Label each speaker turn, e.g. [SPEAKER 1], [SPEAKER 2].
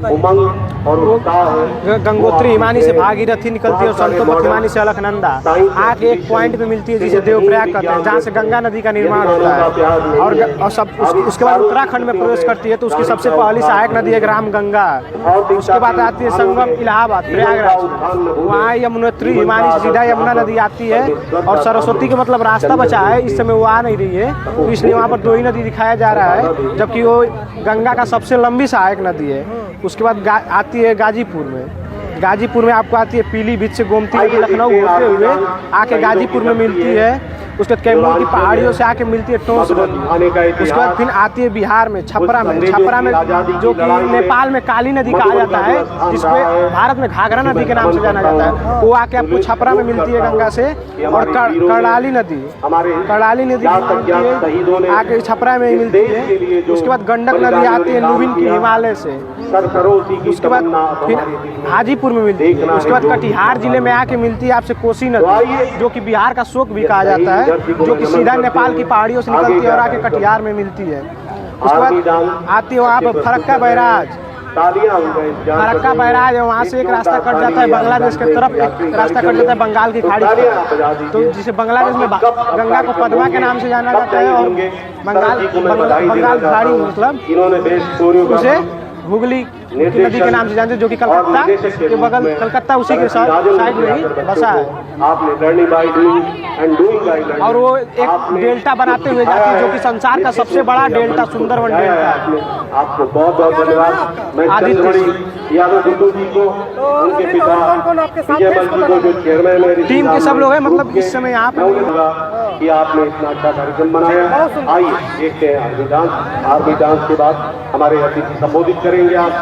[SPEAKER 1] उमंग और उत्साह
[SPEAKER 2] गंगोत्री हिमानी से भागीरथी निकलती है और संतोपथ हिमानी से अलकनंदा आके एक पॉइंट पे मिलती है जिसे देवप्रयाग कहते हैं, जहाँ से गंगा नदी का निर्माण होता है। और उसके बाद उत्तराखंड में प्रवेश करती है तो उसकी सबसे पहली सहायक नदी है रामगंगा। उसके बाद आती है संगम इलाहाबाद प्रयागराज में, वहाँ यमुनोत्री हिमानी से सीधा यमुना नदी आती है। और सरस्वती का मतलब रास्ता बचा है, इस समय वो आ नहीं रही है तो इसलिए वहाँ पर दो ही नदी दिखाया जा रहा है, जबकि वो गंगा का सबसे लंबी सहायक नदी है। उसके बाद आती है गाजीपुर में। गाजीपुर में आपको आती है पीलीभीत से गोमती नदी लखनऊ होते हुए आके गाजीपुर में मिलती है। उसके बाद कैमूर की पहाड़ियों से आके मिलती है टोंस नदी। उसके बाद फिर आती है बिहार में छपरा में जो कि नेपाल में काली नदी कहा जाता है, जिसको भारत में घाघरा नदी के नाम से जाना जाता है, वो आके आपको छपरा में मिलती है गंगा से। और करनाली नदी मिलती है आके छपरा में मिलती है। उसके बाद गंडक नदी आती है लुबिन की हिमालय से। उसके बाद फिर हाजीपुर में मिलती है। उसके बाद कटिहार जिले में आके मिलती है आपसे कोसी नदी, जो कि बिहार का शोक भी कहा जाता है, जो कि सीधा नेपाल की पहाड़ियों से निकलती है और आके कटिहार में मिलती है। उसके बाद आती है वहाँ पर फरक्का बैराज है, वहाँ से एक रास्ता कट जाता है बांग्लादेश की तरफ, एक रास्ता कट जाता है बंगाल की खाड़ी की, तो जिसे बांग्लादेश में गंगा को पद्मा के नाम से जाना जाता है। और बंगाल खाड़ी मतलब उसे हुगली नदी के नाम से जानते हैं, जो कि कलकत्ता के बगल, कलकत्ता उसी के साइड में ही बसा है। और वो एक डेल्टा बनाते हुए जाती है, जो कि संसार का सबसे बड़ा डेल्टा सुंदरवन डेल्टा है।
[SPEAKER 1] आपको बहुत बहुत धन्यवाद। आदित्य यादव जी को, उनके पिता विजय बल जी को, जो चेयरमैन है
[SPEAKER 2] टीम के सब लोग हैं, मतलब इस समय यहाँ पे
[SPEAKER 1] कि आपने इतना अच्छा कार्यक्रम बनाया। आइए देखते हैं आर्मी डांस। आर्मी डांस के बाद हमारे अतिथि संबोधित करेंगे आप।